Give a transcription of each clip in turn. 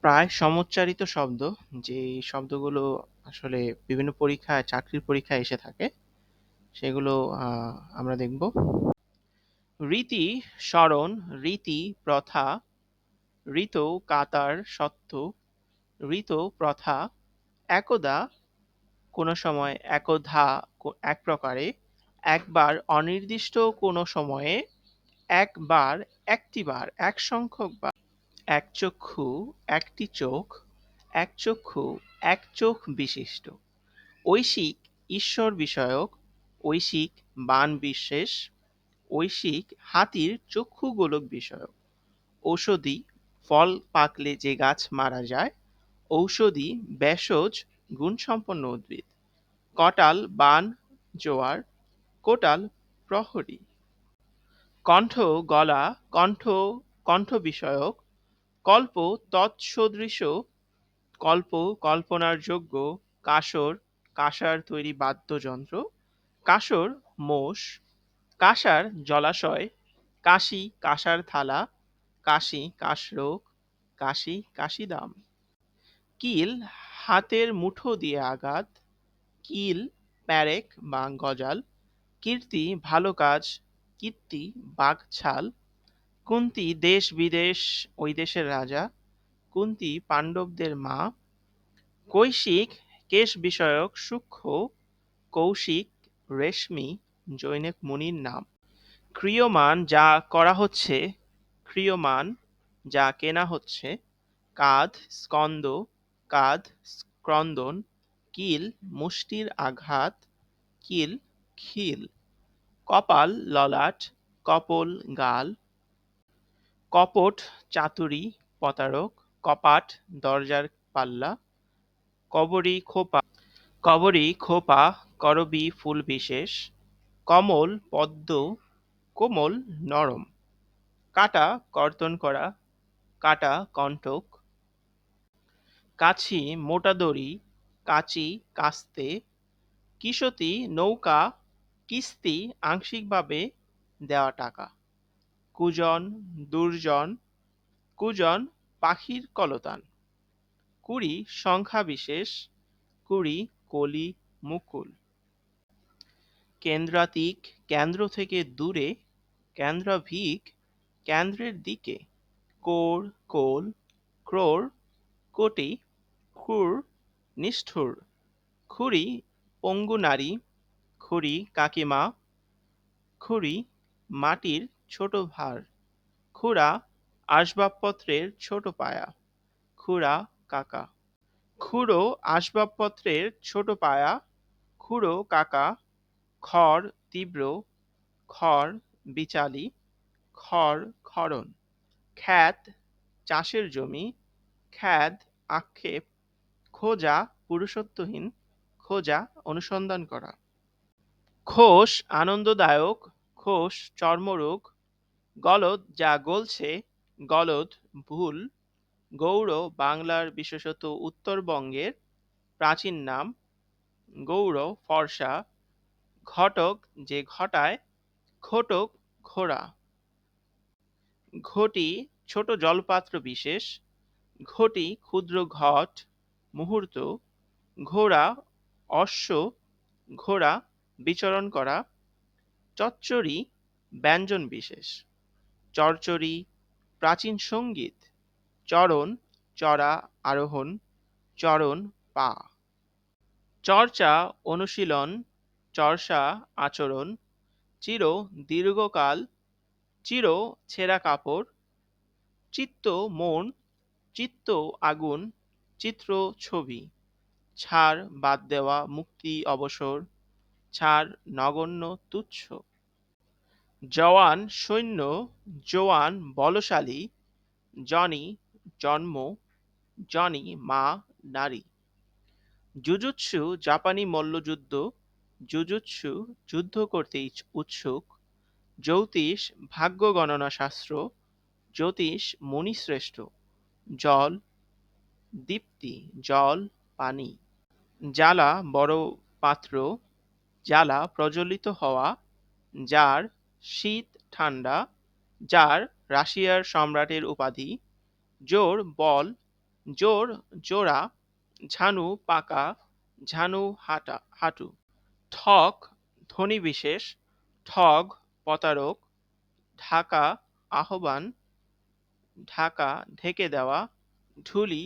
প্রায় সমুচ্চারিত শব্দ, যে শব্দগুলো আসলে বিভিন্ন পরীক্ষায়, চাকরির পরীক্ষায় এসে থাকে, সেগুলো আমরা দেখব। রীতি, স্মরণ, রীতি, প্রথা, ঋত, কাতার, সত্য, ঋত, প্রথা, একদা, কোনো সময়, একধা, এক প্রকারে, একবার, অনির্দিষ্ট কোনো সময়ে, একবার, একটিবার, এক সংখ্যক বার, এক চক্ষু, একটি চোখ, এক চক্ষু, এক চোখ বিশিষ্ট, ঐশিক, ঈশ্বর বিষয়ক, ঐশিক, বাণ বিশেষ, ঐশিক, হাতির চক্ষু গোলক বিষয়ক, ঔষধি, ফল পাকলে যে গাছ মারা যায়, ঔষধি, ভেষজ, গুণসম্পন্ন উদ্ভিদ, কটাল, বান, জোয়ার, কোটাল, প্রহরী, কণ্ঠ, গলা, কণ্ঠ, কণ্ঠ বিষয়ক, কল্প, তৎসদৃশ, কল্প, কল্পনার যোগ্য, কাসর, কাঁসার তৈরি বাদ্যযন্ত্র, কাসর, মোষ, কাঁসার, জলাশয়, কাশি, কাঁসার থালা, কাশি, কাশরোগ, কাশি, কাশিদাম, কিল, হাতের মুঠো দিয়ে আঘাত, কিল, প্যারেক বা গজাল, কীর্তি, ভালো কাজ, কীর্তি, বাঘছাল, কুন্তী, দেশ বিদেশ, ওই দেশের রাজা, কুন্তী, পাণ্ডবদের মা, কৈশিক, কেশ বিষয়ক, সূক্ষ্ম, কৌশিক, রেশমি, জৈনিক মুনির নাম, ক্রিয়মান, যা করা হচ্ছে, ক্রিয়মান, যা কেনা হচ্ছে, কাঁধ, স্কন্দ, কাঁধ, ক্রন্দন, কিল, মুষ্টির আঘাত, কিল, খিল, কপাল, ললাট, কপোল, গাল, কপট, চাতুরী, প্রতারক, কপাট, দরজার পাল্লা, কবরী, খোপা, কবরী, খোপা, করবী, ফুল বিশেষ, কমল, পদ্ম, কোমল, নরম, কাটা, কর্তন করা, কাটা, কণ্টক, কাছি, মোটা দড়ি, কাঁচি, কাস্তে, কিসতি, নৌকা, কিস্তি, আংশিকভাবে দেওয়া টাকা, কুজন, দুর্জন, কুজন, পাখির কলতান, কুড়ি, সংখ্যা বিশেষ, কুড়ি, কলি, মুকুল, কেন্দ্রাতিক, কেন্দ্র থেকে দূরে, কেন্দ্রাভিক, কেন্দ্রের দিকে, কোর, কোল, ক্রোড়, কোটি, খুর, নিষ্ঠুর, খুরি, পঙ্গু নারী, খুড়ি, কাকিমা, খুড়ি, মাটির ছোট ভার, খুড়া, আসবাবপত্রের ছোট পায়া, খুড়া, কাকা, খুড়ো, আসবাবপত্রের ছোট পায়া, খুড়ো, কাকা, খড়, তীব্র, খড়, বিচালি, খড়, খড়ন, খ্যাত, চাষের জমি, খ্যাদ, আক্ষেপ, খোঁজা, পুরুষত্বহীন, খোঁজা, অনুসন্ধান করা, খোশ, আনন্দদায়ক, খোশ, চর্মরোগ, গলদ, যা গলছে, গলদ, ভুল, গৌড়, বাংলার বিশেষত উত্তরবঙ্গের প্রাচীন নাম, গৌড়, ফর্সা, ঘটক, যে ঘটায়, ঘটক, ঘোড়া, ঘটি, ছোট জলপাত্র বিশেষ, ঘটি, ক্ষুদ্র ঘট, মুহূর্ত, ঘোড়া, অশ্ব, ঘোড়া, বিচরণ করা, চচ্চড়ি, ব্যঞ্জন বিশেষ, চরচড়ি, প্রাচীন সঙ্গীত, চরণ, চড়া, আরোহণ, চরণ, পা, চর্চা, অনুশীলন, চর্ষা, আচরণ, চির, দীর্ঘকাল, চির, ছেঁড়া কাপড়, চিত্ত, মন, চিত্ত, আগুন, চিত্র, ছবি, ছাড়, বাদ দেওয়া, মুক্তি, অবসর, ছাড়, নগণ্য, তুচ্ছ, জওয়ান, সৈন্য, জোয়ান, বলশালী, জনি, জন্ম, জনি, মা, নারী, জুজুৎসু, জাপানি মল্লযুদ্ধ, জুজুৎসু, যুদ্ধ করতে উৎসুক, জ্যোতিষ, ভাগ্য গণনা শাস্ত্র, জ্যোতিষ, মুনিশ্রেষ্ঠ, জল, দীপ্তি, জল, পানি, জ্বালা, বড় পাত্র, জ্বালা, প্রজ্বলিত হওয়া, জার, শীত, ঠান্ডা, জার, রাশিয়ার সম্রাটের উপাধি, জোর, বল, জোর, জোড়া, ঝানু, পাকা, ঝানু, হাঁটু। ঠক, ধ্বনি বিশেষ, ঠগ, প্রতারক, ঢাকা, আহ্বান, ঢাকা, ঢেকে দেওয়া, ঢুলি,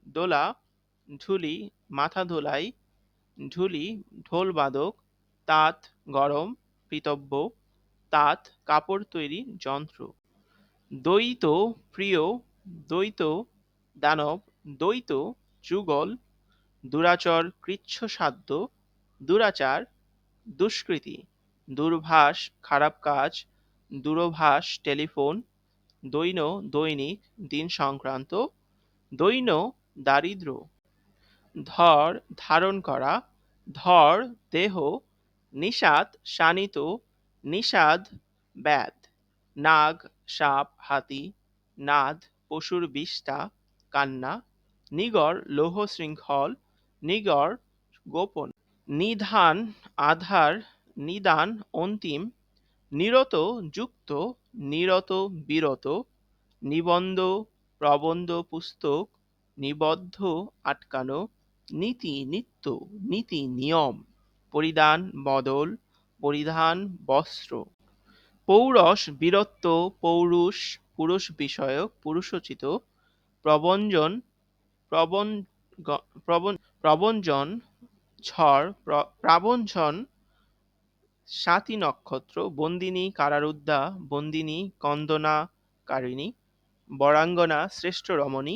দোলা, ঢুলি, মাথা ধোলাই, ঢুলি, ঢোলবাদক, তাঁত, গরম, পিতব্য, তাঁত, কাপড় তৈরি যন্ত্র। দ্বৈত, প্রিয়, দ্বৈত, দানব, দ্বৈত, যুগল, দুরাচর, কৃচ্ছসাধ্য, দুরাচার, দুষ্কৃতী। দূরভাষ, খারাপ কাজ, দূরভাষ, টেলিফোন, দৈন, দৈনিক, দিন সংক্রান্ত, দৈন, দারিদ্র। ধর, ধারণ করা, ধর, দেহ, নিষাদ, শানিত, নিষাদ, ব্যাধ। নাগ, সাপ, হাতি, নাদ, পশুর বিষ্ঠা, কান্না। নিগর, লৌহ শৃঙ্খল, নিগর, গোপন। নিধান, আধার, নিদান, অন্তিম। নিরত, যুক্ত, নিরত, বিরত। নিবন্ধ, প্রবন্ধ, পুস্তক, নিবদ্ধ, আটকানো। নীতি, নিত্য, নীতি, নিয়ম। পরিধান, বদল, পরিধান, বস্ত্র। পৌরষ, বীরত্ব, পৌরুষ, পুরুষ বিষয়ক, পুরুষোচিত। প্রবঞ্জন, প্রবন প্রবঞ্জন, ঝড়, প্রাবঞ্চন, স্বাতী নক্ষত্র। বন্দিনী, কারারুদ্ধা, বন্দিনী, কন্দনাকারিণী। বরাঙ্গনা, শ্রেষ্ঠ রমণী,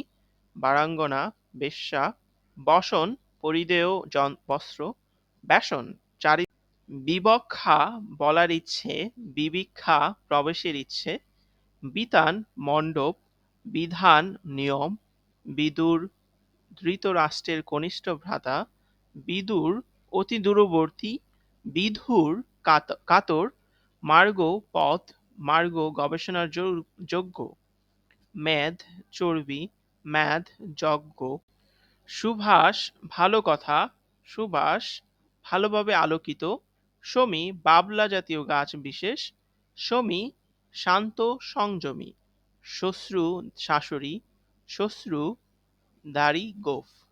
বারাঙ্গনা, বেশ্যা। বসন, পরিধেয় বস্ত্র, ব্যসন, চারি। বিবক্ষা, বলার ইচ্ছে, বিবিক্ষা, প্রবেশের ইচ্ছে। বিতান, মণ্ডপ, বিধান, নিয়ম। বিদুর, ধৃতরাষ্ট্রের কনিষ্ঠ ভ্রাতা। বিদূর, অতি দূরবর্তী। বিধুর, কাতর। মার্গ, পথ, মার্গ, গবেষণার যোগ্য। মেদ, চর্বি, মেদ, যজ্ঞ। সুভাষ, ভালো কথা, সুবাস, ভালোভাবে আলোকিত। শমী, বাবলা জাতীয় গাছ বিশেষ। শমী, শান্ত, সংযমী। শ্বশ্রু, শাশুড়ি। শ্বশ্রু, দাড়ি, গোঁফ।